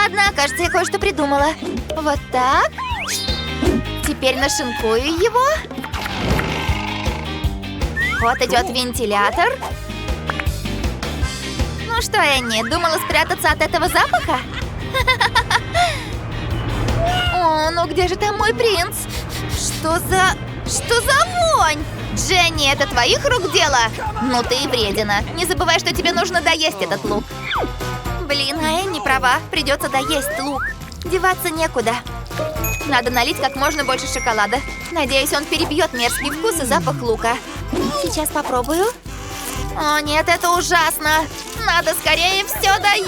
Ладно, кажется, я кое-что придумала. Вот так. Теперь нашинкую его. Вот идет вентилятор. Ну что, Энни, думала спрятаться от этого запаха? О, ну где же там мой принц? Что за вонь? Дженни, это твоих рук дело? Ну ты и вредина. Не забывай, что тебе нужно доесть этот лук. Блин, а Энни права. Придется доесть лук. Деваться некуда. Надо налить как можно больше шоколада. Надеюсь, он перебьет мерзкий вкус и запах лука. Сейчас попробую. О нет, это ужасно. Надо скорее все доесть.